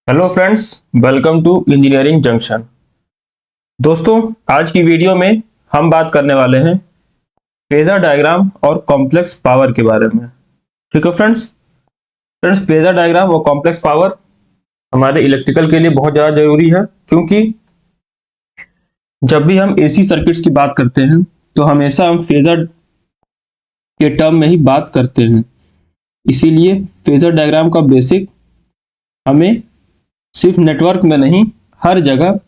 Hello friends, welcome to engineering junction. दोस्तों, आज की वीडियो में हम बात करने वाले हैं फेजर डायग्राम और कॉम्प्लेक्स पावर के बारे में। ठीक है फ्रेंड्स, फेजर डायग्राम और कॉम्प्लेक्स पावर हमारे इलेक्ट्रिकल के लिए बहुत ज़्यादा जरूरी है, क्योंकि जब भी हम एसी सर्किट्स की बात करते हैं तो हमेशा हम फेजर के टर्म में ही बात करते हैं। इसीलिए फेजर डायग्राम का बेसिक हमें सिर्फ नेटवर्क में नहीं, हर जगह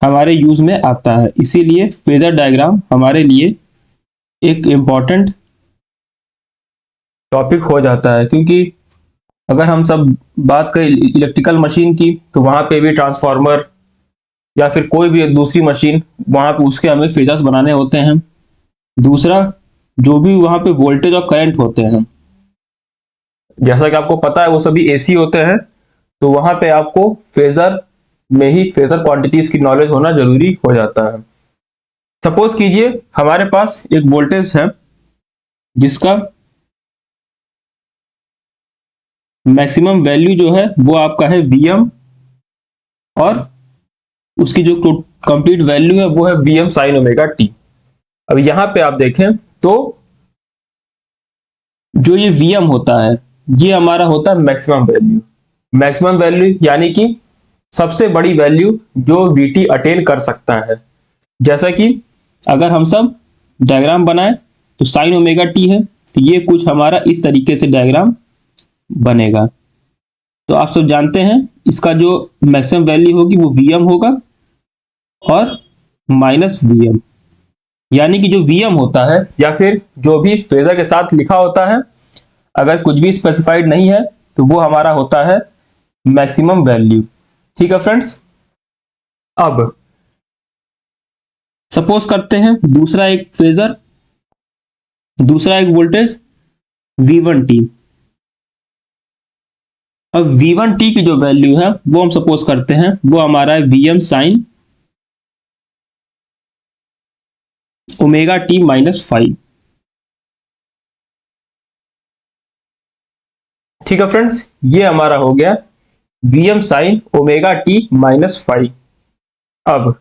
हमारे यूज में आता है। इसीलिए फेजर डायग्राम हमारे लिए एक इम्पॉर्टेंट टॉपिक हो जाता है, क्योंकि अगर हम सब बात करें इलेक्ट्रिकल मशीन की तो वहां पे भी ट्रांसफार्मर या फिर कोई भी एक दूसरी मशीन, वहां पे उसके हमें फेजर्स बनाने होते हैं। दूसरा, जो भी वहां पे वोल्टेज और करंट होते हैं, जैसा कि आपको पता है वो सभी एसी होते हैं, तो वहां पे आपको फेजर में ही फेजर क्वांटिटीज की नॉलेज होना जरूरी हो जाता है। सपोज कीजिए हमारे पास एक वोल्टेज है जिसका मैक्सिमम वैल्यू जो है वो आपका है Vm, और उसकी जो कंप्लीट वैल्यू है वो है Vm sin ओमेगा टी। अब यहां पे आप देखें तो जो ये Vm होता है ये हमारा होता है मैक्सिमम वैल्यू। मैक्सिमम वैल्यू यानी कि सबसे बड़ी वैल्यू जो Vt अटेन कर सकता है। जैसा कि अगर हम सब डायग्राम बनाए तो साइन ओमेगा टी है, तो ये कुछ हमारा इस तरीके से डायग्राम बनेगा। तो आप सब जानते हैं इसका जो मैक्सिमम वैल्यू होगी वो Vm होगा और माइनस Vm, यानी कि जो Vm होता है या फिर जो भी फेजर के साथ लिखा होता है, अगर कुछ भी स्पेसिफाइड नहीं है तो वो हमारा होता है मैक्सिमम वैल्यू। ठीक है फ्रेंड्स, अब सपोज करते हैं दूसरा एक फेजर, दूसरा एक वोल्टेज V1t। अब V1t की जो वैल्यू है वो हम सपोज करते हैं वो हमारा है Vm sign omega T minus 5। ठीक है फ्रेंड्स, ये हमारा हो गया Vm sign omega T minus 5। अब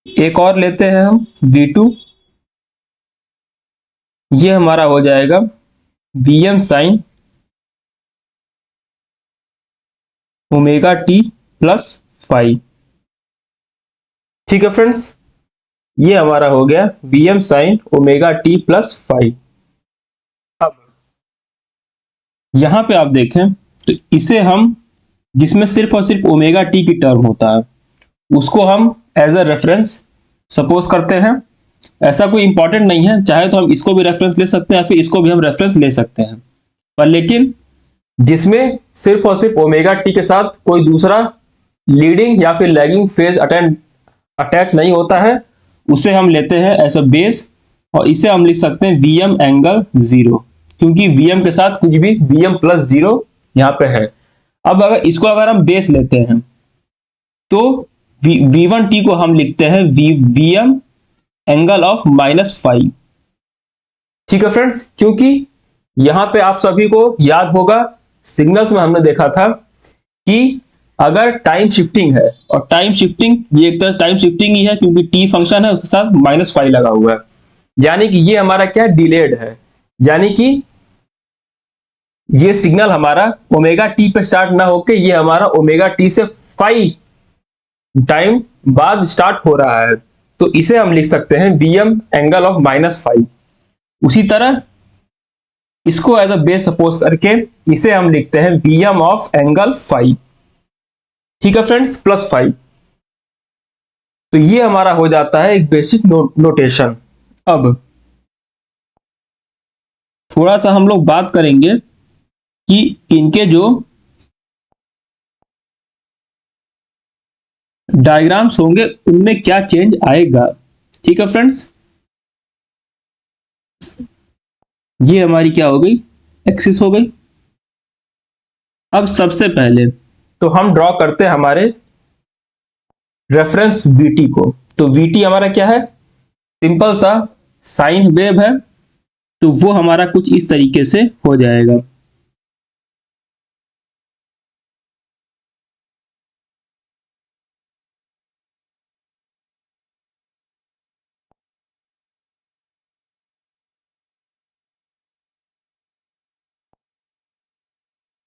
एक और लेते हैं हम V2, ये हमारा हो जाएगा Vm sign omega T plus 5। ठीक है फ्रेंड्स, ये हमारा हो गया Vm sign omega T plus 5। अब यहां पे आप देखें तो इसे हम, जिसमें सिर्फ और सिर्फ ओमेगा टी की टर्म होता है, उसको हम एज अ रेफरेंस सपोज करते हैं। ऐसा कोई इंपॉर्टेंट नहीं है, चाहे तो हम इसको भी रेफरेंस ले सकते हैं या फिर इसको भी हम रेफरेंस ले सकते हैं, पर लेकिन जिसमें सिर्फ और सिर्फ ओमेगा टी के साथ कोई दूसरा लीडिंग या फिर लैगिंग फेज अटैच नहीं होता है, उसे हम लेते हैं एज अ बेस, और इसे हम लिख सकते हैं Vm एंगल 0, क्योंकि Vm के साथ कुछ भी Vm प्लस 0 यहाँ पे है। अब अगर इसको हम बेस लेते हैं तो V1t को हम लिखते हैं Vm एंगल ऑफ माइनस 5। ठीक है फ्रेंड्स, क्योंकि यहां पे आप सभी को याद होगा सिग्नल्स में हमने देखा था कि अगर टाइम शिफ्टिंग है, और टाइम शिफ्टिंग ये एक तरह टाइम शिफ्टिंग ही है क्योंकि टी फंक्शन है उसके साथ माइनस 5 लगा हुआ है, यानी कि ये हमारा क्या है, डिलेड है। यानी कि ये सिग्नल हमारा ओमेगा टी पे स्टार्ट ना होके ये हमारा ओमेगा टी से 5 टाइम बाद स्टार्ट हो रहा है, तो इसे हम लिख सकते हैं Vm एंगल ऑफ माइनस 5। उसी तरह इसको एज अ बेस सपोज करके इसे हम लिखते हैं Vm ऑफ एंगल 5। ठीक है फ्रेंड्स, प्लस 5। तो ये हमारा हो जाता है एक बेसिक नोटेशन। अब थोड़ा सा हम लोग बात करेंगे कि इनके जो डायग्राम्स होंगे उनमें क्या चेंज आएगा। ठीक है फ्रेंड्स, ये हमारी क्या हो गई, एक्सिस हो गई। अब सबसे पहले तो हम ड्रॉ करते हैं हमारे रेफरेंस Vt को। तो Vt हमारा क्या है, सिंपल सा साइन वेव है, तो वो हमारा कुछ इस तरीके से हो जाएगा।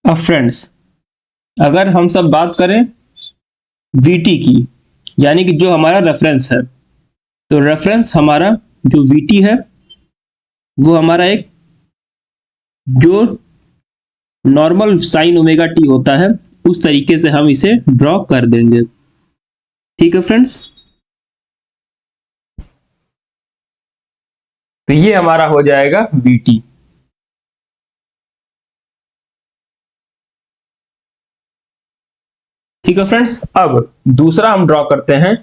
अब फ्रेंड्स, अगर हम सब बात करें VT की, यानी कि जो हमारा रेफरेंस है, तो रेफरेंस हमारा जो VT है वो हमारा एक जो नॉर्मल साइन ओमेगा टी होता है उस तरीके से हम इसे ड्रॉ कर देंगे। ठीक है फ्रेंड्स, तो ये हमारा हो जाएगा VT। ठीक है फ्रेंड्स, अब दूसरा हम ड्रॉ करते हैं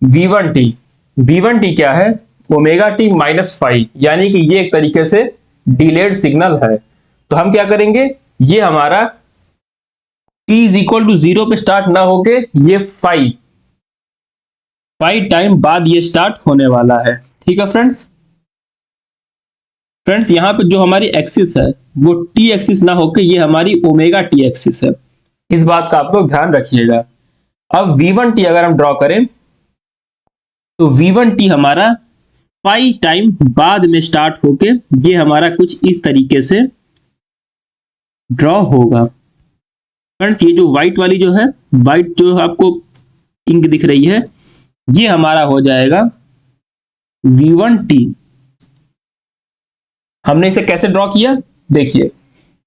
V1T। V1T क्या है? ओमेगा टी माइनस फाइव, यानी कि ये एक तरीके से डिलेड सिग्नल है। तो हम क्या करेंगे, ये हमारा t इज इक्वल टू 0 पे स्टार्ट ना होके ये फाइव टाइम बाद ये स्टार्ट होने वाला है। ठीक है फ्रेंड्स, यहाँ पे जो हमारी एक्सिस है वो t एक्सिस ना होके ये हमारी ओमेगा टी एक्सिस है। इस बात का आप लोग ध्यान रखिएगा। अब V1T अगर हम ड्रॉ करें तो V1T हमारा 5 टाइम बाद में स्टार्ट होके ये हमारा कुछ इस तरीके से ड्रॉ होगा। फ्रेंड्स, ये जो व्हाइट वाली जो है, व्हाइट जो आपको इंक दिख रही है, ये हमारा हो जाएगा V1T। हमने इसे कैसे ड्रॉ किया, देखिए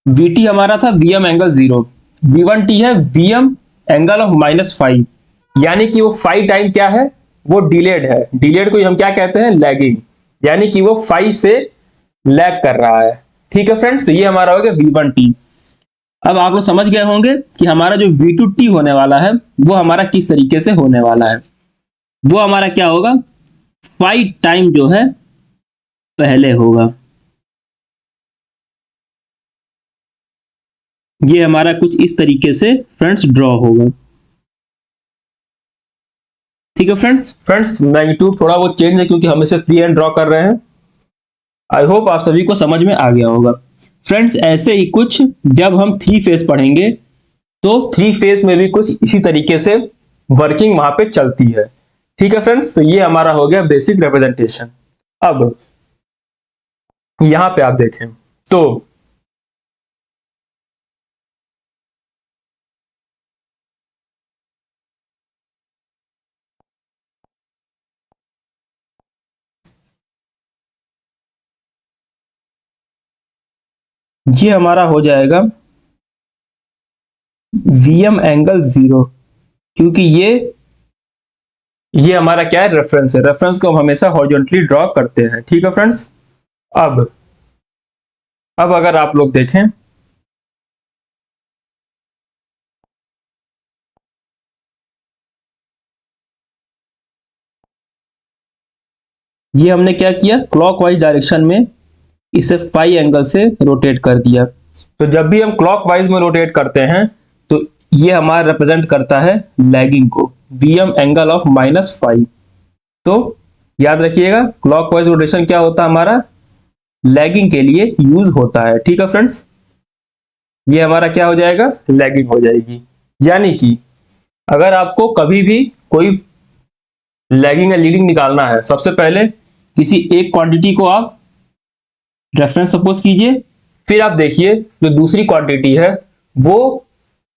VT हमारा था VM एंगल 0, V1T है VM angle of minus five, यानी कि वो 5 टाइम क्या है, वो डिलेड है। डिलेड को हम क्या कहते हैं, लैगिंग, यानी कि वो 5 से लैग कर रहा है। ठीक है फ्रेंड्स, तो ये हमारा हो गया V1T। अब आप लोग समझ गए होंगे कि हमारा जो V2T होने वाला है वो हमारा किस तरीके से होने वाला है। वो हमारा क्या होगा, 5 टाइम जो है पहले होगा। ये हमारा कुछ इस तरीके से फ्रेंड्स ड्रॉ होगा। ठीक है फ्रेंड्स, मैग्नीट्यूड थोड़ा वो चेंज है क्योंकि हम इसे फ्री हैंड ड्रॉ कर रहे हैं। आई होप आप सभी को समझ में आ गया होगा। फ्रेंड्स, ऐसे ही कुछ जब हम 3 फेज पढ़ेंगे तो 3 फेज में भी कुछ इसी तरीके से वर्किंग वहां पे चलती है। ठीक है फ्रेंड्स, तो ये हमारा हो गया बेसिक रिप्रेजेंटेशन। अब यहां पे आप देखें तो ये हमारा हो जाएगा VM एंगल 0, क्योंकि ये हमारा क्या है, रेफरेंस है। रेफरेंस को हम हमेशा हॉरिजॉन्टली ड्रॉ करते हैं। ठीक है फ्रेंड्स, अब अगर आप लोग देखें ये हमने क्या किया, क्लॉकवाइज डायरेक्शन में इसे फाई एंगल से रोटेट कर दिया। तो जब भी हम क्लॉकवाइज में रोटेट करते हैं तो ये हमारा रिप्रेजेंट करता है लैगिंग को, VM angle of minus five. तो याद रखिएगा, क्लॉकवाइज रोटेशन क्या होता है, हमारा लैगिंग के लिए यूज होता है। ठीक है फ्रेंड्स, ये हमारा क्या हो जाएगा, लैगिंग हो जाएगी। यानी कि अगर आपको कभी भी कोई लैगिंग या लीडिंग निकालना है, सबसे पहले किसी एक क्वांटिटी को आप रेफरेंस सपोज कीजिए, फिर आप देखिए जो दूसरी क्वांटिटी है वो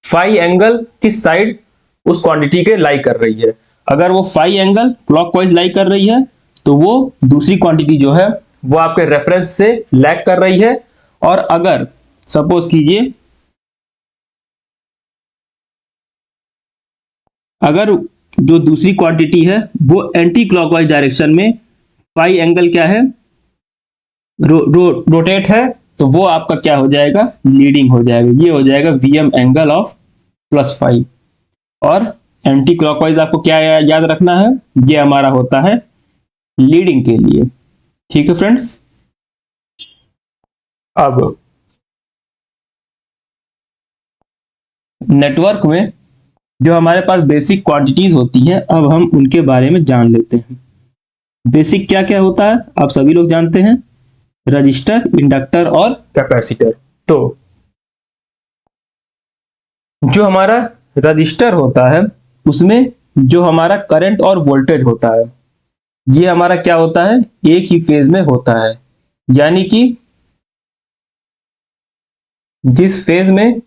फाई एंगल किस साइड उस क्वांटिटी के लाई कर रही है। अगर वो फाई एंगल क्लॉकवाइज लाई कर रही है तो वो दूसरी क्वांटिटी जो है वो आपके रेफरेंस से लैग कर रही है। और अगर सपोज कीजिए अगर जो दूसरी क्वांटिटी है वो एंटी क्लॉकवाइज डायरेक्शन में फाई एंगल क्या है, रोटेट है, तो वो आपका क्या हो जाएगा, लीडिंग हो जाएगा। ये हो जाएगा VM angle of plus five. और एंटी क्लॉकवाइज आपको क्या याद रखना है, ये हमारा होता है लीडिंग के लिए। ठीक है फ्रेंड्स, अब नेटवर्क में जो हमारे पास बेसिक क्वांटिटीज होती हैं, अब हम उनके बारे में जान लेते हैं। बेसिक क्या क्या होता है आप सभी लोग जानते हैं, रजिस्टर, इंडक्टर और कैपेसिटर। तो जो हमारा रजिस्टर होता है उसमें जो हमारा करंट और वोल्टेज होता है ये हमारा क्या होता है, एक ही फेज में होता है। यानी कि जिस फेज में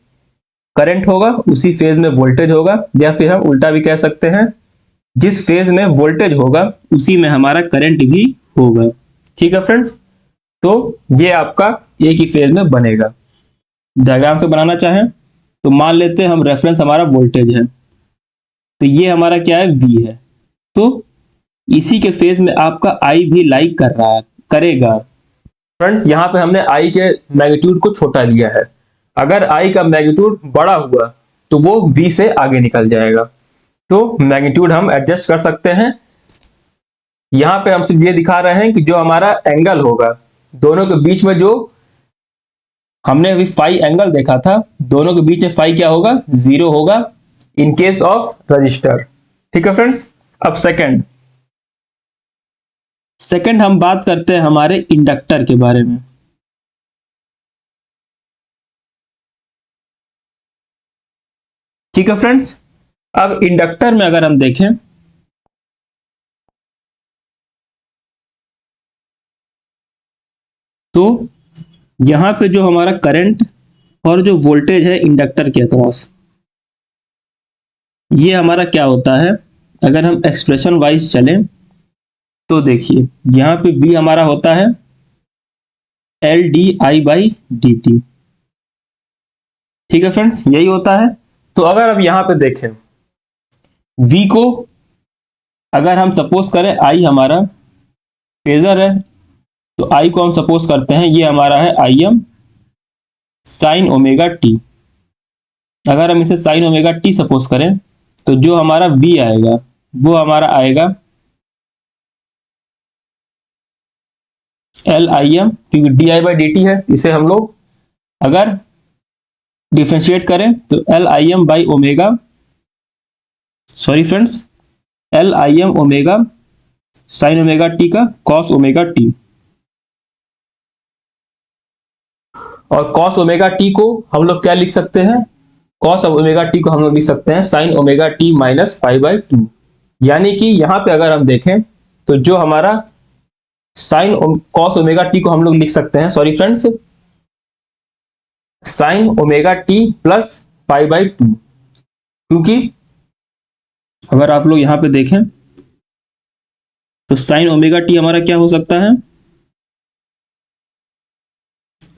करंट होगा उसी फेज में वोल्टेज होगा, या फिर हम उल्टा भी कह सकते हैं, जिस फेज में वोल्टेज होगा उसी में हमारा करंट भी होगा। ठीक है फ्रेंड्स, तो ये आपका एक ही फेज में बनेगा। डायग्राम से बनाना चाहें तो मान लेते हैं हम रेफरेंस हमारा वोल्टेज है, तो ये हमारा क्या है, V है, तो इसी के फेज में आपका I भी लाइक कर रहा है, करेगा। फ्रेंड्स यहाँ पे हमने I के मैग्नीट्यूड को छोटा लिया है, अगर I का मैग्नीट्यूड बड़ा हुआ तो वो V से आगे निकल जाएगा, तो मैग्नीट्यूड हम एडजस्ट कर सकते हैं। यहाँ पे हम सिर्फ ये दिखा रहे हैं कि जो हमारा एंगल होगा दोनों के बीच में, जो हमने अभी फाई एंगल देखा था, दोनों के बीच में फाई क्या होगा, 0 होगा इन केस ऑफ रजिस्टर। ठीक है फ्रेंड्स, अब सेकंड हम बात करते हैं हमारे इंडक्टर के बारे में। ठीक है फ्रेंड्स, अब इंडक्टर में अगर हम देखें तो यहां पे जो हमारा करंट और जो वोल्टेज है इंडक्टर के अक्रॉस, ये हमारा क्या होता है, अगर हम एक्सप्रेशन वाइज चलें तो देखिए यहां पे V हमारा होता है LdI/dt। ठीक है फ्रेंड्स, यही होता है। तो अगर अब यहां पे देखें V को, अगर हम सपोज करें I हमारा फेजर है, तो I को हम सपोज करते हैं ये हमारा है Im sin ओमेगा t। अगर हम इसे sin ओमेगा t सपोज करें तो जो हमारा V आएगा वो हमारा आएगा Lim, क्योंकि di/dt है, इसे हम लोग अगर डिफरेंशिएट करें तो Lim by omega, sorry friends, Lim omega sine omega T का कॉस ओमेगा टी, और कॉस ओमेगा टी को हम लोग क्या लिख सकते हैं, कॉस ओमेगा टी को हम लोग लिख सकते हैं साइन ओमेगा टी माइनस π/2। यानी कि यहां पे अगर हम देखें तो जो हमारा साइन कॉस ओमेगा टी को हम लोग लिख सकते हैं, sorry friends, sine omega T plus π/2, क्योंकि अगर आप लोग यहां पे देखें तो साइन ओमेगा टी हमारा क्या हो सकता है,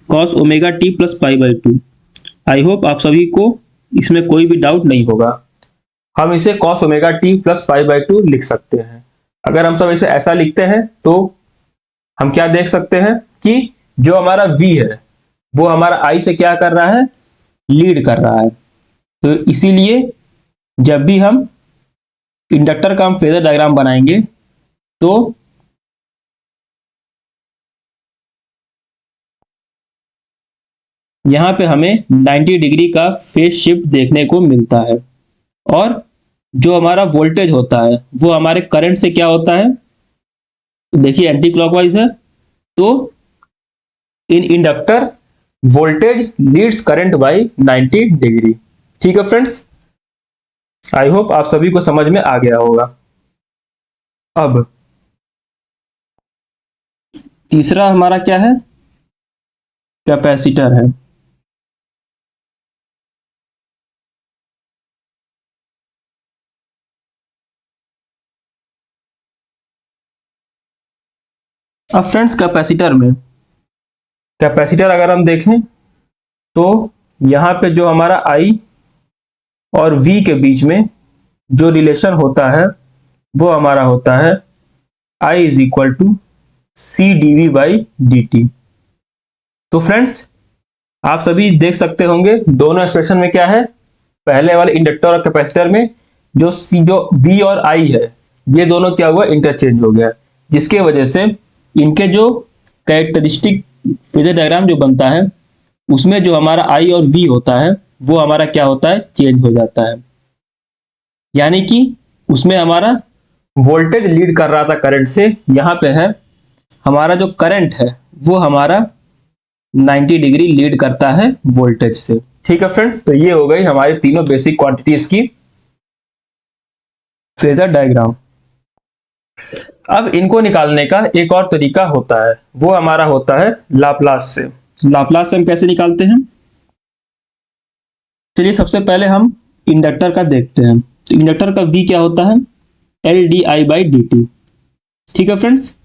cos omega T plus π/2। I hope आप सभी को इसमें कोई भी डाउट नहीं होगा। हम इसे कॉस ओमेगा टी प्लस π/2 लिख सकते हैं। अगर हम सब इसे ऐसा लिखते हैं तो हम क्या देख सकते हैं कि जो हमारा V है वो हमारा I से क्या कर रहा है, लीड कर रहा है। तो इसीलिए जब भी हम इंडक्टर का हम फेजर डायग्राम बनाएंगे तो यहां पे हमें 90 डिग्री का फेज शिफ्ट देखने को मिलता है, और जो हमारा वोल्टेज होता है वो हमारे करंट से क्या होता है, देखिए एंटी क्लॉकवाइज है, तो in inductor voltage leads current by 90 degree. ठीक है फ्रेंड्स, आई होप आप सभी को समझ में आ गया होगा। अब तीसरा हमारा क्या है, कैपेसिटर है। अब फ्रेंड्स कैपेसिटर अगर हम देखें तो यहां पे जो हमारा I और V के बीच में जो रिलेशन होता है वो हमारा होता है I is equal to CdV/dt। तो फ्रेंड्स आप सभी देख सकते होंगे दोनों एक्सप्रेशन में क्या है, पहले वाले इंडक्टर और कैपेसिटर में जो V और I है ये दोनों क्या हुआ, इंटरचेंज हो गया, जिसके वजह से इनके जो कैरेक्टरिस्टिक फेजर डायग्राम जो बनता है उसमें जो हमारा I और V होता है वो हमारा क्या होता है, चेंज हो जाता है। यानी कि उसमें हमारा वोल्टेज लीड कर रहा था करंट से, यहां पे है हमारा जो करंट है वो हमारा 90 डिग्री लीड करता है वोल्टेज से। ठीक है फ्रेंड्स, तो ये हो गई हमारी तीनों बेसिक क्वांटिटीज की फेजर डायग्राम। अब इनको निकालने का एक और तरीका होता है, वो हमारा होता है लाप्लास से। लाप्लास से हम कैसे निकालते हैं, चलिए सबसे पहले हम इंडक्टर का देखते हैं। तो इंडक्टर का v क्या होता है, L D I by D T. ठीक है फ्रेंड्स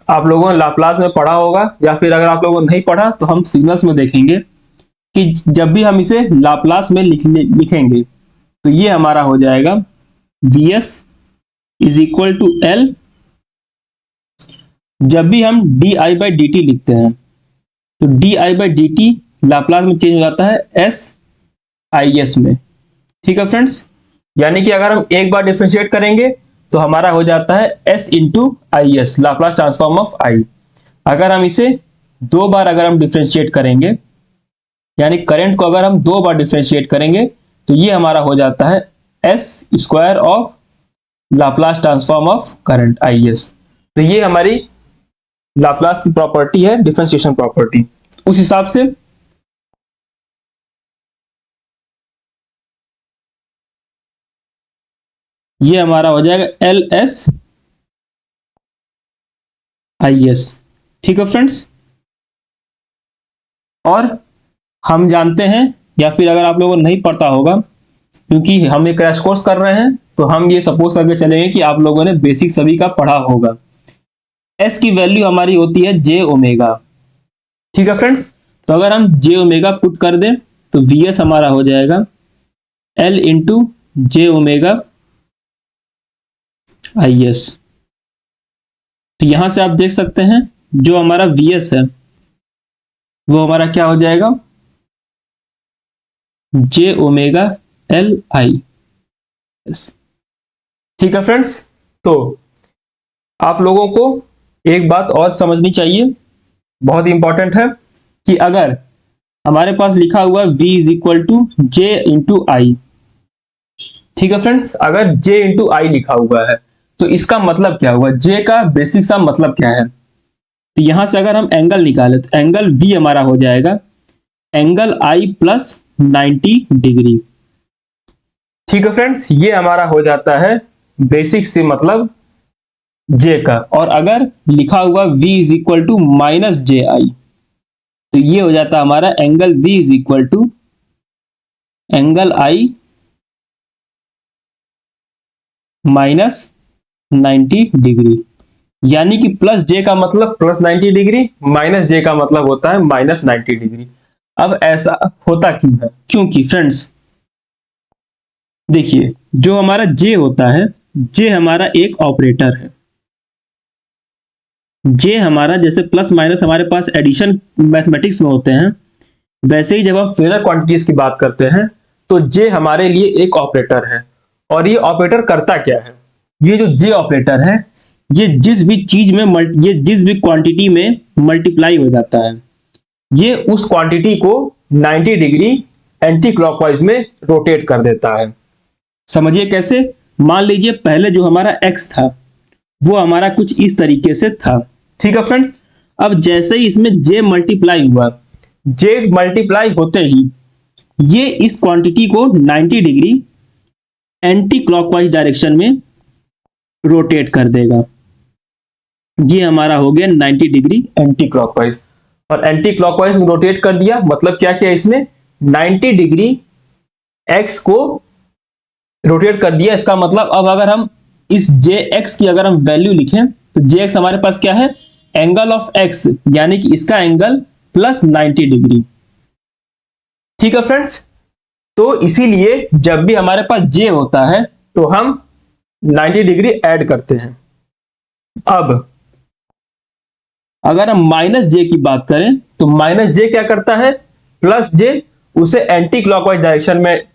आप लोगों ने लाप्लास में पढ़ा होगा, या फिर अगर आप लोगों ने नहीं पढ़ा तो हम सिग्नल्स में देखेंगे कि जब भी हम इसे लाप्लास में लिखेंगे तो ये हमारा हो जाएगा Vs is equal to L। जब भी हम D I by D T लिखते हैं तो D I by D T Laplace में चेंज हो जाता है एस आई एस में। ठीक है फ्रेंड्स, यानी कि अगर हम एक बार डिफरेंशिएट करेंगे तो हमारा हो जाता है s into I S, Laplace transform of i। अगर हम इसे दो बार अगर हम डिफरेंशिएट करेंगे, यानी करंट को अगर हम दो बार डिफरेंशिएट करेंगे तो ये हमारा हो जाता है s square of Laplace transform of current I S. तो ये हमारी लाप्लास की प्रॉपर्टी है, डिफरेंशिएशन प्रॉपर्टी। उस हिसाब से ये हमारा हो जाएगा एल एस आई एस। ठीक है फ्रेंड्स, और हम जानते हैं, या फिर अगर आप लोगों को नहीं पता होगा, क्योंकि हम एक क्रैश कोर्स कर रहे हैं तो हम ये सपोज करके चलेंगे कि आप लोगों ने बेसिक सभी का पढ़ा होगा। एस की वैल्यू हमारी होती है जे ओमेगा। ठीक है फ्रेंड्स, तो अगर हम जे ओमेगा पुट कर दें तो वी एस हमारा हो जाएगा L into J omega I S. तो यहां से आप देख सकते हैं जो हमारा वी एस है वो हमारा क्या हो जाएगा, जे ओमेगा एल आई एस। ठीक है फ्रेंड्स, तो आप लोगों को एक बात और समझनी चाहिए, बहुत इंपॉर्टेंट है, कि अगर हमारे पास लिखा हुआ v is equal to J into I. ठीक है फ्रेंड्स, अगर j इंटू आई लिखा हुआ है तो इसका मतलब क्या हुआ, j का बेसिक सा मतलब क्या है। तो यहां से अगर हम एंगल निकाले तो एंगल v हमारा हो जाएगा एंगल i प्लस 90 डिग्री। ठीक है फ्रेंड्स, ये हमारा हो जाता है बेसिक से मतलब j का। और अगर लिखा हुआ v is equal to minus J I तो ये हो जाता है हमारा angle v is equal to angle i minus 90 degree. यानी कि प्लस जे का मतलब प्लस 90 डिग्री, माइनस जे का मतलब होता है माइनस 90 डिग्री। अब ऐसा होता क्यों है, क्योंकि फ्रेंड्स देखिए जो हमारा जे होता है, जे हमारा एक ऑपरेटर है। जे हमारा जैसे प्लस माइनस हमारे पास एडिशन मैथमेटिक्स में होते हैं, वैसे ही जब हम फेजर क्वांटिटीज की बात करते हैं तो जे हमारे लिए एक ऑपरेटर है। और ये ऑपरेटर करता क्या है, ये जो जे ऑपरेटर है ये जिस भी चीज में ये जिस भी क्वांटिटी में मल्टीप्लाई हो जाता है, ये उस क्वांटिटी को 90 डिग्री एंटी क्लॉकवाइज में रोटेट कर देता है। समझिए कैसे, मान लीजिए पहले जो हमारा x था वो हमारा कुछ इस तरीके से था। ठीक है फ्रेंड्स, अब जैसे ही इसमें j मल्टीप्लाई हुआ, j मल्टीप्लाई होते ही ये इस क्वांटिटी को 90 डिग्री एंटी क्लॉकवाइज डायरेक्शन में रोटेट कर देगा। ये हमारा हो गया 90 डिग्री एंटी क्लॉकवाइज। और एंटी क्लॉकवाइज रोटेट कर दिया मतलब क्या किया इसने, 90 डिग्री x को रोटेट कर दिया। इसका मतलब अब अगर हम इस jx की अगर हम वैल्यू लिखें तो jx हमारे पास क्या है, एंगल ऑफ x, यानी कि इसका एंगल प्लस 90 डिग्री। ठीक है फ्रेंड्स, तो इसीलिए जब भी हमारे पास j होता है तो हम 90 डिग्री ऐड करते हैं। अब अगर हम माइनस जे की बात करें तो माइनस जे क्या करता है, प्लस जे उसे एंटी क्लॉकवाइज डायरेक्शन में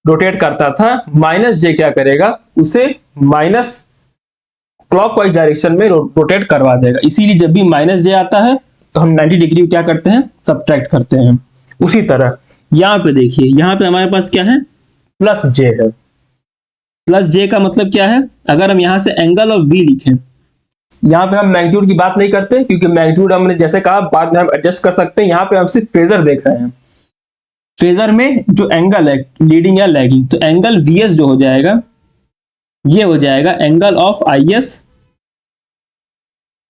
रोटेट करता था, माइनस जे क्या करेगा, उसे माइनस क्लॉकवाइज डायरेक्शन में रोटेट करवा देगा। इसीलिए जब भी माइनस जे आता है तो हम 90 डिग्री क्या करते हैं, सब्ट्रैक्ट करते हैं। उसी तरह यहां पे देखिए, यहां पे हमारे पास क्या है, प्लस जे है। प्लस जे का मतलब क्या है, अगर हम यहां से एंगल ऑफ v लिखें, यहां पे हम मैग्नीट्यूड की बात नहीं करते क्योंकि मैग्नीट्यूड हमने जैसे कहा बाद में हम एडजस्ट कर सकते हैं। यहां पे हम सिर्फ फेजर देख रहे हैं। फेजर में जो एंगल है लीडिंग या लैगिंग, तो एंगल vs जो हो जाएगा ये हो जाएगा angle of is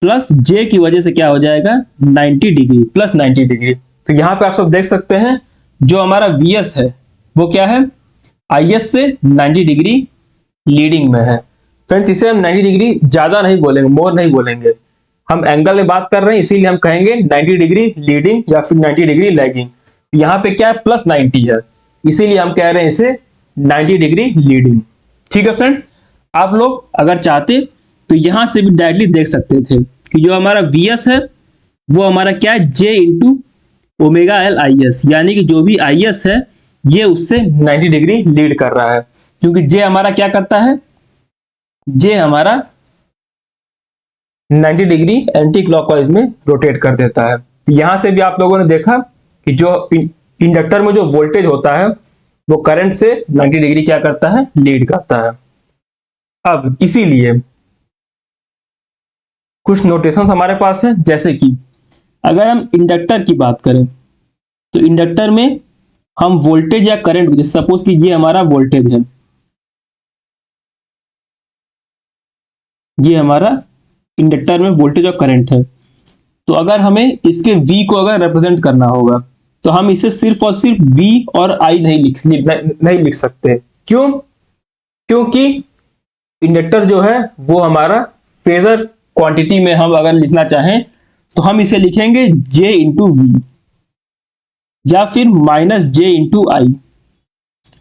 plus j की वजह से क्या हो जाएगा 90 डिग्री प्लस 90 डिग्री। तो यहां पे आप सब देख सकते हैं जो हमारा वीएस है वो क्या है, आईएस से 90 डिग्री लीडिंग में है। फ्रेंड्स इसे हम 90 डिग्री ज्यादा नहीं बोलेंगे, मोर नहीं बोलेंगे, हम एंगल में बात कर रहे हैं इसीलिए हम कहेंगे 90 डिग्री लीडिंग या फिर 90 डिग्री लैगिंग। यहाँ पे क्या है, प्लस 90 है, इसीलिए हम कह रहे हैं इसे 90 डिग्री लीडिंग। ठीक है फ्रेंड्स, आप लोग अगर चाहते तो यहां से भी डायरेक्टली देख सकते थे कि जो हमारा वीएस है वो हमारा क्या है, J into omega L I S, यानी कि जो भी आई एस है ये उससे 90 डिग्री लीड कर रहा है, क्योंकि जे हमारा क्या करता है, जे हमारा 90 डिग्री एंटी क्लॉकवाइज में रोटेट कर देता है। तो यहां से भी आप लोगों ने देखा कि जो इंडक्टर में जो वोल्टेज होता है वो करंट से 90 डिग्री क्या करता है, लीड करता है। अब इसीलिए कुछ नोटेशंस हमारे पास है, जैसे कि अगर हम इंडक्टर की बात करें तो इंडक्टर में हम वोल्टेज या करंट, जैसे सपोज कि ये हमारा वोल्टेज है, ये हमारा इंडक्टर में वोल्टेज और करंट है, तो अगर हमें इसके V को अगर रिप्रेजेंट करना होगा तो हम इसे सिर्फ और सिर्फ V और I नहीं लिख सकते। क्यों? क्योंकि इंडक्टर जो है वो हमारा फेजर क्वांटिटी में हम अगर लिखना चाहें तो हम इसे लिखेंगे J इंटू वी या फिर माइनस J इंटू आई।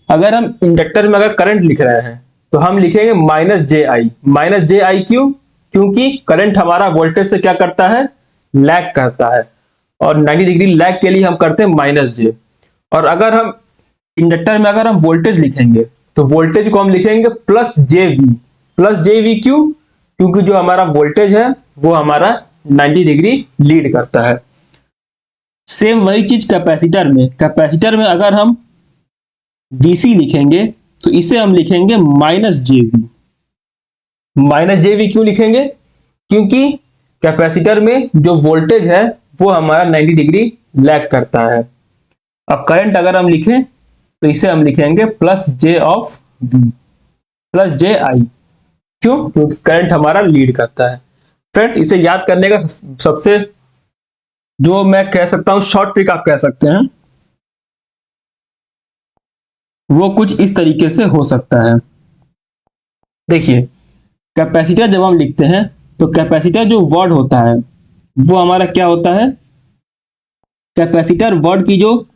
अगर हम इंडक्टर में अगर करंट लिख रहे हैं तो हम लिखेंगे minus J I. Minus J I क्यों? क्योंकि करंट हमारा वोल्टेज से क्या करता है, लैग करता है, और 90 डिग्री लैग के लिए हम करते हैं माइनस जे। और अगर हम इंडक्टर में अगर हम वोल्टेज लिखेंगे तो वोल्टेज को हम लिखेंगे plus J V. Plus J V क्यों? क्योंकि जो हमारा वोल्टेज है वो हमारा 90 डिग्री लीड करता है। सेम वही चीज कैपेसिटर में, कैपेसिटर में अगर हम डीसी लिखेंगे तो इसे हम लिखेंगे माइनस जेवी। माइनस जेवी क्यों लिखेंगे? क्योंकि कैपेसिटर में जो वोल्टेज है वो हमारा 90 डिग्री लैग करता है। अब करंट अगर हम लिखें तो इसे हम लिखेंगे plus J of V plus J I. क्यों? क्योंकि करंट हमारा लीड करता है। फ्रेंड्स इसे याद करने का सबसे, जो मैं कह सकता हूं शॉर्ट ट्रिक आप कह सकते हैं, वो कुछ इस तरीके से हो सकता है। देखिए, कैपेसिटर जब हम लिखते हैं तो कैपेसिटर जो वर्ड होता है वो हमारा क्या होता है, कैपेसिटर वर्ड की जो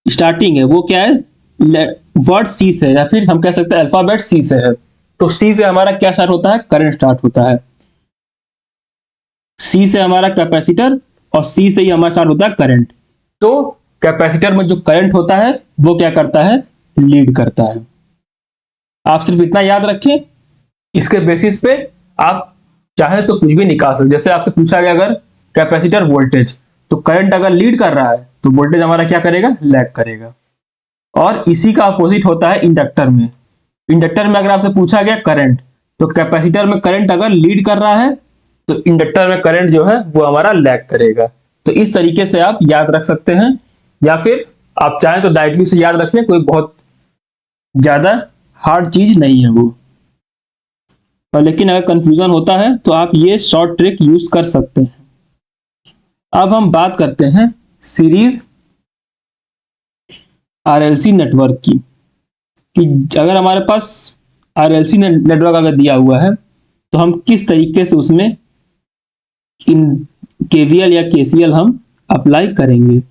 स्टार्टिंग है वो क्या है, वर्ड सी से, या फिर हम कह सकते हैं अल्फाबेट सी से है। तो सी से हमारा क्या स्टार्ट होता है, करंट स्टार्ट होता है। सी से हमारा कैपेसिटर और सी से ही हमारा स्टार्ट होता है करंट। तो कैपेसिटर में जो करंट होता है वो क्या करता है, लीड करता है। आप सिर्फ इतना याद रखें, इसके बेसिस पे आप चाहे तो कुछ भी निकाल सकते। जैसे आपसे पूछा गया अगर कैपेसिटर वोल्टेज, तो करंट अगर लीड कर रहा है तो वोल्टेज हमारा क्या करेगा, लैग करेगा। और इसी का अपोजिट होता है इंडक्टर में। इंडक्टर में अगर आपसे पूछा गया करंट, तो कैपेसिटर में करंट अगर लीड कर रहा है तो इंडक्टर में करंट जो है वो हमारा लैग करेगा। तो इस तरीके से आप याद रख सकते हैं, या फिर आप चाहें तो डायरेक्टली से याद रख लें, कोई बहुत ज्यादा हार्ड चीज नहीं है वो। और लेकिन अगर कंफ्यूजन होता है तो आप ये शॉर्ट ट्रिक यूज कर सकते हैं। अब हम बात करते हैं सीरीज आरएलसी नेटवर्क की, कि अगर हमारे पास आरएलसी नेटवर्क अगर दिया हुआ है तो हम किस तरीके से उसमें इन केवीएल या केसीएल हम अप्लाई करेंगे।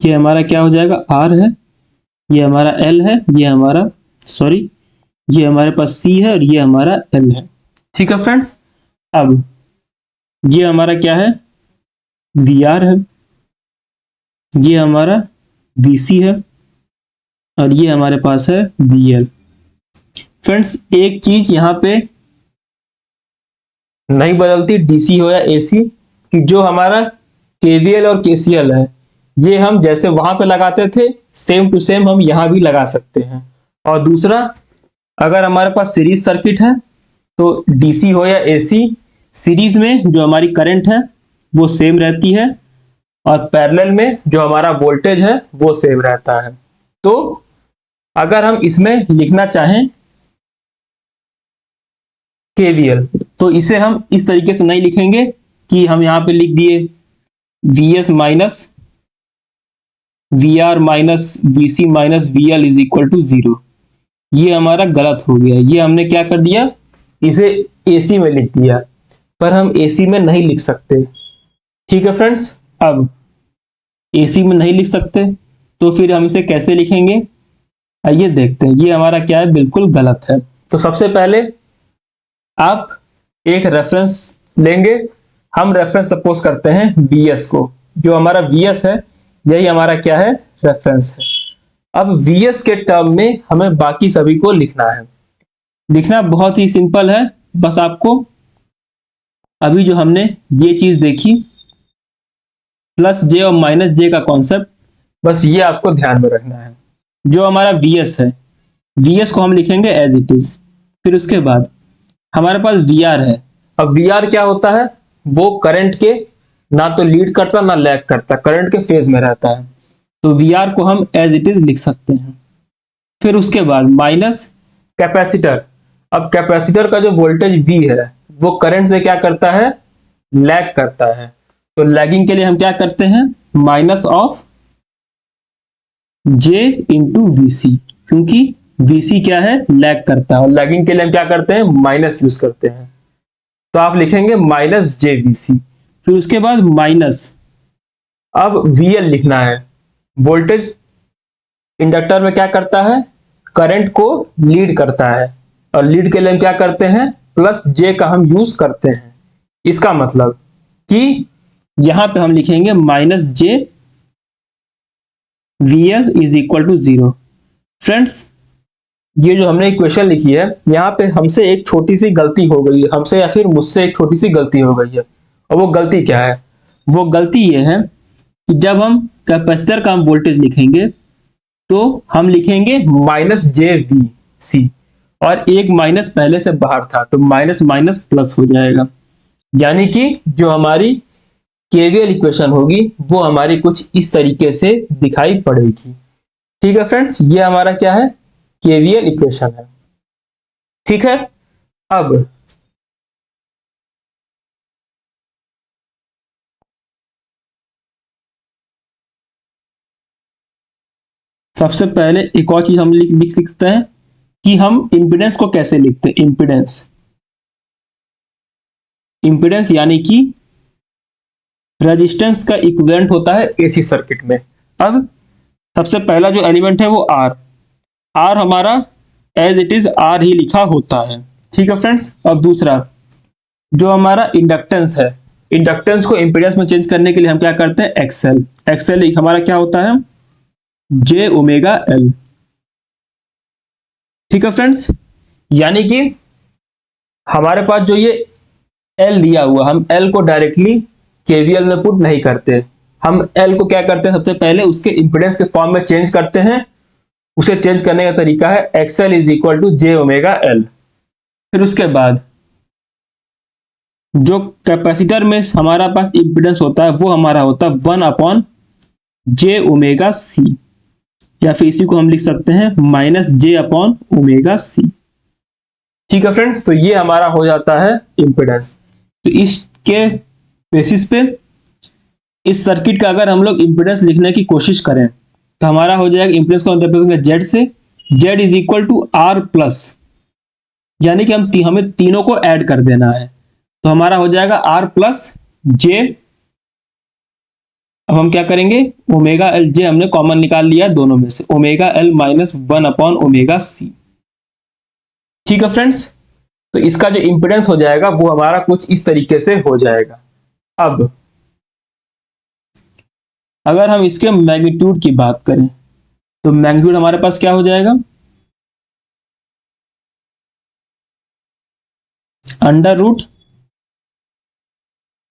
ये हमारा क्या हो जाएगा, आर है, ये हमारा एल है, ये हमारा सॉरी ये हमारे पास सी है और ये हमारा एल है। ठीक है फ्रेंड्स, अब ये हमारा क्या है, वी आर है, ये हमारा वी सी है और ये हमारे पास है वी एल। फ्रेंड्स एक चीज यहाँ पे नहीं बदलती, डीसी हो या एसी, कि जो हमारा केवीएल और केसीएल है ये हम जैसे वहां पे लगाते थे सेम टू सेम हम यहाँ भी लगा सकते हैं। और दूसरा, अगर हमारे पास सीरीज सर्किट है तो डीसी हो या एसी, सीरीज में जो हमारी करंट है वो सेम रहती है और पैरेलल में जो हमारा वोल्टेज है वो सेम रहता है। तो अगर हम इसमें लिखना चाहें केवीएल। तो इसे हम इस तरीके से नहीं लिखेंगे कि हम यहाँ पे लिख दिए VS minus VR minus VC minus VL is equal to 0। ये हमारा गलत हो गया। ये हमने क्या कर दिया, इसे AC में लिख दिया, पर हम AC में नहीं लिख सकते। ठीक है फ्रेंड्स, अब AC में नहीं लिख सकते तो फिर हम इसे कैसे लिखेंगे, आइए देखते हैं। ये हमारा क्या है, बिल्कुल गलत है। तो सबसे पहले आप एक रेफरेंस लेंगे। हम रेफरेंस सपोज करते हैं VS को। जो हमारा VS है यही हमारा क्या है, रेफरेंस है। अब VS के टर्म में हमें बाकी सभी को लिखना है। लिखना बहुत ही सिंपल है, बस आपको अभी जो हमने ये चीज देखी प्लस जे और माइनस जे का कॉन्सेप्ट, बस ये आपको ध्यान में रखना है। जो हमारा VS है, VS को हम लिखेंगे एज इट इज। फिर उसके बाद हमारे पास VR है। अब VR क्या होता है, वो करंट के ना तो लीड करता ना लैग करता, करंट के फेज में रहता है। तो VR को हम एज इट इज लिख सकते हैं। फिर उसके बाद माइनस कैपेसिटर। अब कैपेसिटर का जो वोल्टेज V है वो करंट से क्या करता है, लैग करता है। तो लैगिंग के लिए हम क्या करते हैं, minus of J into VC, क्योंकि VC क्या है, लैग करता है, और लैगिंग के लिए हम क्या करते हैं, माइनस यूज करते हैं। तो आप लिखेंगे माइनस JVC। फिर उसके बाद माइनस, अब VL लिखना है। वोल्टेज इंडक्टर में क्या करता है, करंट को लीड करता है, और लीड के लिए हम क्या करते हैं, प्लस J का हम यूज करते हैं। इसका मतलब कि यहां पे हम लिखेंगे minus J VL is equal to 0। Friends, ये जो हमने इक्वेशन लिखी है, यहाँ पे हमसे एक छोटी सी गलती हो गई है, हमसे या फिर मुझसे एक छोटी सी गलती हो गई है। और वो गलती क्या है, वो गलती ये है कि जब हम कैपेसिटर का हम वोल्टेज लिखेंगे तो हम लिखेंगे माइनस JVC, और एक माइनस पहले से बाहर था तो माइनस माइनस प्लस हो जाएगा। यानी कि जो हमारी केवीएल इक्वेशन होगी वो हमारी कुछ इस तरीके से दिखाई पड़ेगी। ठीक है फ्रेंड्स, ये हमारा क्या है, केवीएल इक्वेशन है। ठीक है, अब सबसे पहले एक और चीज हम लिख सकते हैं कि हम इंपिडेंस को कैसे लिखते हैं। इंपिडेंस, इंपिडेंस यानी कि रेजिस्टेंस का इक्विवेलेंट होता है AC सर्किट में। अब सबसे पहला जो एलिमेंट है वो R हमारा एज इट इज R ही लिखा होता है। ठीक है फ्रेंड्स, और दूसरा जो हमारा इंडक्टेंस है, इंडक्टेंस को इंपीडेंस में चेंज करने के लिए हम क्या करते हैं, एक्सएल हमारा क्या होता है, J ओमेगा L। ठीक है फ्रेंड्स, यानी कि हमारे पास जो ये L दिया हुआ, हम L को डायरेक्टली KVL में पुट नहीं करते, हम L को क्या करते हैं, सबसे पहले उसके इंपीडेंस के फॉर्म में चेंज करते हैं। उसे चेंज करने का तरीका है XL is equal to J omega L। फिर उसके बाद जो कैपेसिटर में हमारा पास इंपीडेंस होता है वो हमारा होता है 1 अपॉन J ओमेगा C, या फिर इसी को हम लिख सकते हैं minus J upon omega C। ठीक है फ्रेंड्स, तो ये हमारा हो जाता है इंपीडेंस। तो इसके बेसिस पे इस सर्किट का अगर हम लोग इंपीडेंस लिखने की कोशिश करें तो हमारा हो जाएगा, इंपीडेंस को रिप्रेजेंट Z से, Z is equal to R plus, यानी कि हमें तीनों को ऐड कर देना है। तो हमारा हो जाएगा R प्लस J। अब हम क्या करेंगे, ओमेगा L J हमने कॉमन निकाल लिया दोनों में से, omega L minus 1 upon omega C। ठीक है फ्रेंड्स, तो इसका जो इंपीडेंस हो जाएगा वो हमारा कुछ इस तरीके से हो जाएगा। अब अगर हम इसके मैग्नीट्यूड की बात करें तो मैग्नीट्यूड हमारे पास क्या हो जाएगा, under root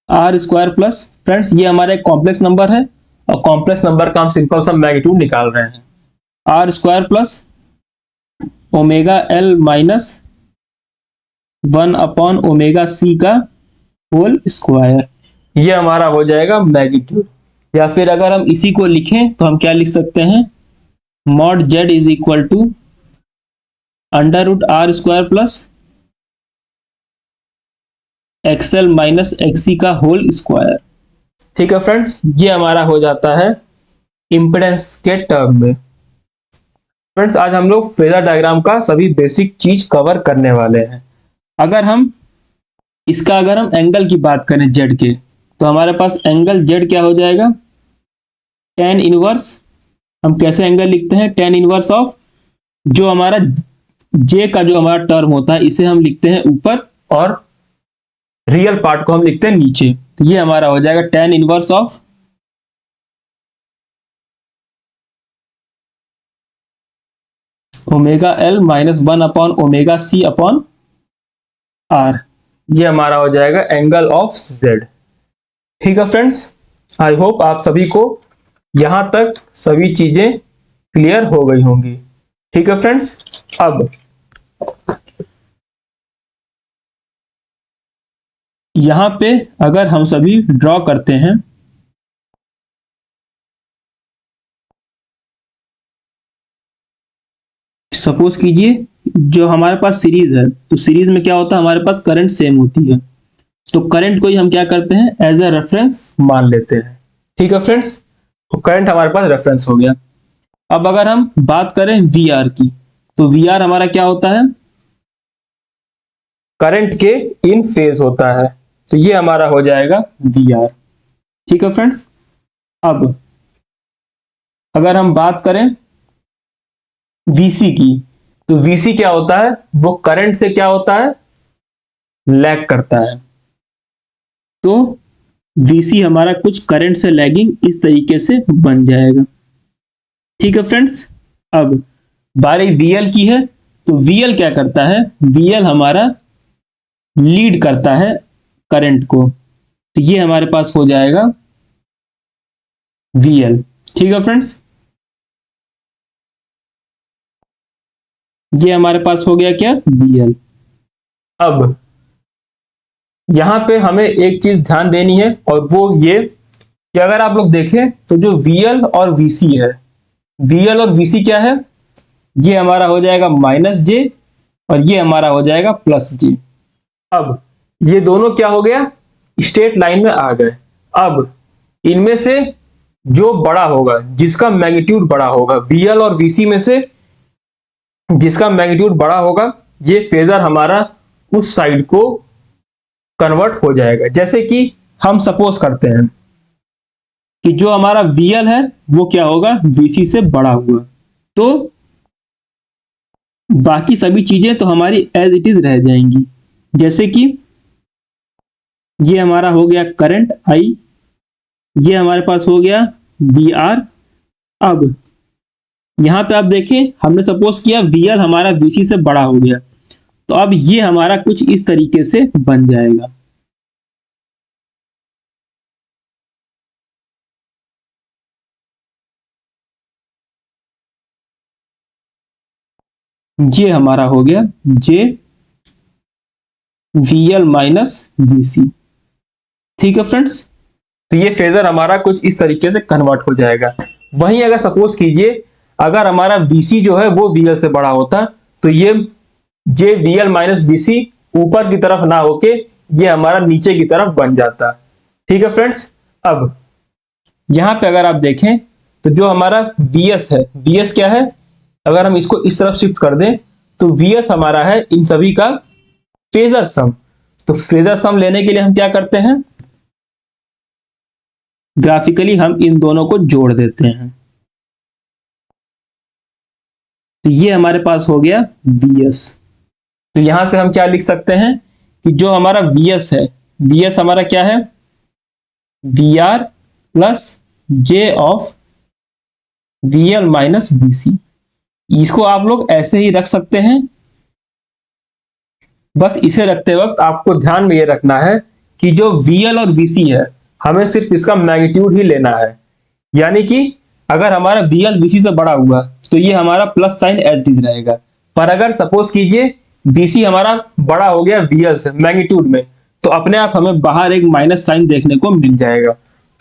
R square plus, friends ये हमारा एक कॉम्प्लेक्स नंबर है, और कॉम्प्लेक्स नंबर का हम सिंपल सा मैग्नीट्यूड निकाल रहे हैं, R square plus omega L minus 1 upon omega C का होल स्क्वायर। ये हमारा हो जाएगा मैग्नीट्यूड। या फिर अगर हम इसी को लिखें तो हम क्या लिख सकते हैं, mod Z is equal to under root R square plus XL minus XC का होल स्क्वायर। ठीक है फ्रेंड्स, ये हमारा हो जाता है इम्पीडेंस के टर्म में। फ्रेंड्स, आज हम लोग फेजर डायग्राम का सभी बेसिक चीज कवर करने वाले हैं। अगर हम एंगल की बात करें जेड के, तो हमारे पास एंगल जेड क्या हो जाएगा, टेन इनवर्स। हम कैसे एंगल लिखते हैं, टेन इनवर्स ऑफ जो हमारा जे का जो हमारा टर्म होता है इसे हम लिखते हैं ऊपर और रियल पार्ट को हम लिखते हैं नीचे। तो ये हमारा हो जाएगा tan inverse of omega L minus 1 upon omega C upon R. ये हमारा हो जाएगा एंगल ऑफ जेड। ठीक है फ्रेंड्स, आई होप आप सभी को यहां तक सभी चीजें क्लियर हो गई होंगी। ठीक है फ्रेंड्स, अब यहां पे अगर हम सभी ड्रॉ करते हैं, सपोज कीजिए जो हमारे पास सीरीज है, तो सीरीज में क्या होता है, हमारे पास करंट सेम होती है, तो करंट को ही हम क्या करते हैं, एज ए रेफरेंस मान लेते हैं। ठीक है फ्रेंड्स, तो करंट हमारे पास रेफरेंस हो गया। अब अगर हम बात करें वी आर की, तो वी आर हमारा क्या होता है, करंट के इन फेज होता है, तो ये हमारा हो जाएगा वी आर। ठीक है फ्रेंड्स, अब अगर हम बात करें वीसी की, तो वीसी क्या होता है, वो करंट से क्या होता है, लैग करता है। तो वीसी हमारा कुछ करंट से लैगिंग इस तरीके से बन जाएगा। ठीक है फ्रेंड्स, अब बारी वीएल की है, तो वीएल क्या करता है, वीएल हमारा लीड करता है करंट को, तो ये हमारे पास हो जाएगा वीएल। ठीक है फ्रेंड्स, ये हमारे पास हो गया क्या, वीएल। अब यहां पे हमें एक चीज ध्यान देनी है, और वो ये कि अगर आप लोग देखें तो जो वीएल और वीसी है, वीएल और वीसी क्या है, ये हमारा हो जाएगा माइनस जे और ये हमारा हो जाएगा प्लस जे। अब ये दोनों क्या हो गया, स्ट्रेट लाइन में आ गए। अब इनमें से जो बड़ा होगा, जिसका मैग्नीट्यूड बड़ा होगा, वीएल और वीसी में से जिसका मैग्नीट्यूड बड़ा होगा, ये फेजर हमारा उस साइड को कन्वर्ट हो जाएगा। जैसे कि हम सपोज करते हैं कि जो हमारा वीएल है वो क्या होगा, वीसी से बड़ा हुआ, तो बाकी सभी चीजें तो हमारी एज इट इज रह जाएंगी। जैसे कि ये हमारा हो गया करंट आई, ये हमारे पास हो गया वी आर। अब यहां पे आप देखें, हमने सपोज किया वीएल हमारा वीसी से बड़ा हो गया, तो अब ये हमारा कुछ इस तरीके से बन जाएगा। ये हमारा हो गया जे वीएल माइनस वीसी। ठीक है फ्रेंड्स, तो ये फेजर हमारा कुछ इस तरीके से कन्वर्ट हो जाएगा। वहीं अगर सपोज कीजिए अगर हमारा वीसी जो है वो वीएल से बड़ा होता, तो ये जे वीएल माइनस वीसी ऊपर की तरफ ना होके ये हमारा नीचे की तरफ बन जाता। ठीक है फ्रेंड्स, अब यहां पे अगर आप देखें तो जो हमारा वीएस है, वीएस क्या है, अगर हम इसको इस तरफ शिफ्ट कर दें तो वीएस हमारा है इन सभी का फेजर सम। तो फेजर सम लेने के लिए हम क्या करते हैं, ग्राफिकली हम इन दोनों को जोड़ देते हैं, तो ये हमारे पास हो गया वीएस। तो यहां से हम क्या लिख सकते हैं कि जो हमारा वीएस है, वीएस हमारा क्या है, V R plus J of VL minus VC. इसको आप लोग ऐसे ही रख सकते हैं। बस इसे रखते वक्त आपको ध्यान में ये रखना है कि जो वीएल और वीसी है, हमें सिर्फ इसका मैग्नीट्यूड ही लेना है। यानी कि अगर हमारा वीएल वीसी से बड़ा हुआ तो ये हमारा plus sign as it is रहेगा। पर अगर सपोज कीजिए वीसी हमारा बड़ा हो गया वीएल से मैग्नीट्यूड में, तो अपने आप हमें बाहर एक माइनस साइन देखने को मिल जाएगा।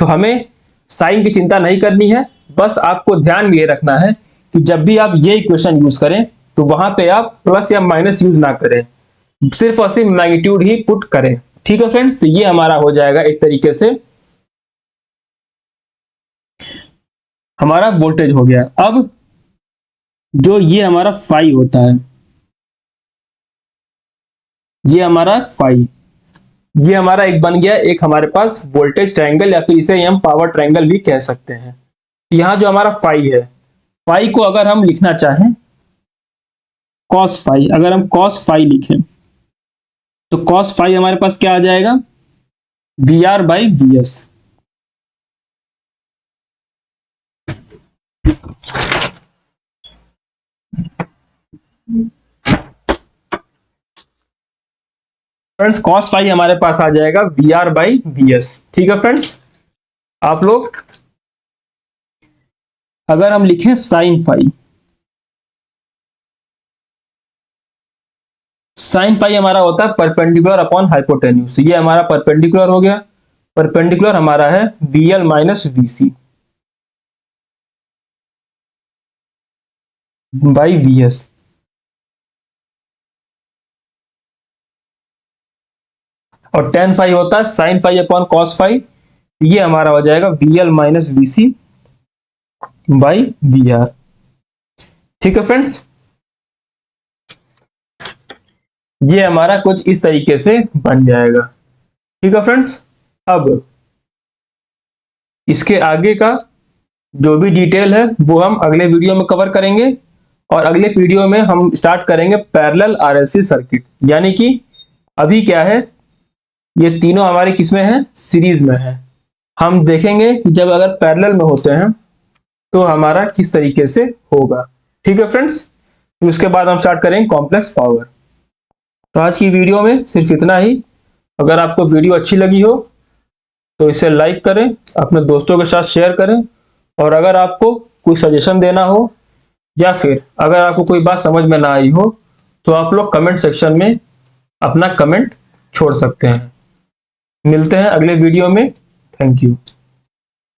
तो हमें साइन की चिंता नहीं करनी है, बस आपको ध्यान में ये रखना है कि जब भी आप ये इक्वेशन यूज करें तो वहां पे आप प्लस या माइनस यूज ना करें, सिर्फ और सिर्फ मैग्नीट्यूड ही पुट करें। ठीक है फ्रेंड्स, तो ये हमारा हो जाएगा एक तरीके से हमारा वोल्टेज हो गया। अब जो ये हमारा फाई होता है, ये हमारा फाई, ये हमारा एक बन गया एक हमारे पास वोल्टेज ट्रायंगल, या फिर इसे हम पावर ट्रायंगल भी कह सकते हैं। यहाँ जो हमारा फाई है, फाई को अगर हम लिखना चाहें कॉस फाई, अगर हम कॉस फाई लिखें तो कॉस फाई हमारे पास क्या आ जाएगा, V R by V S. Friends cos phi हमारे पास आ जाएगा V R by V S. ठीक है फ्रेंड्स, आप लोग अगर हम लिखें साइन फाई, साइन फाई हमारा होता है परपेंडिकुलर अपॉन हाइपोटेन्यूज। ये हमारा परपेंडिकुलर हो गया, परपेंडिकुलर हमारा है V L minus V C by V S. और टेन फाई होता है sine phi upon cos phi, ये हमारा हो जाएगा V L minus V C by V R. ठीक है फ्रेंड्स, ये हमारा कुछ इस तरीके से बन जाएगा। ठीक है फ्रेंड्स, अब इसके आगे का जो भी डिटेल है वो हम अगले वीडियो में कवर करेंगे, और अगले वीडियो में हम स्टार्ट करेंगे पैरेलल आरएलसी सर्किट। यानी कि अभी क्या है, ये तीनों हमारे किसमें हैं, सीरीज में है। हम देखेंगे कि जब अगर पैरेलल में होते हैं तो हमारा किस तरीके से होगा। ठीक है फ्रेंड्स, तो उसके बाद हम स्टार्ट करेंगे कॉम्प्लेक्स पावर। तो आज की वीडियो में सिर्फ इतना ही। अगर आपको वीडियो अच्छी लगी हो तो इसे लाइक करें, अपने दोस्तों के साथ शेयर करें, और अगर आपको कोई सजेशन देना हो या फिर अगर आपको कोई बात समझ में ना आई हो तो आप लोग कमेंट सेक्शन में अपना कमेंट छोड़ सकते हैं। मिलते हैं अगले वीडियो में। Thank you.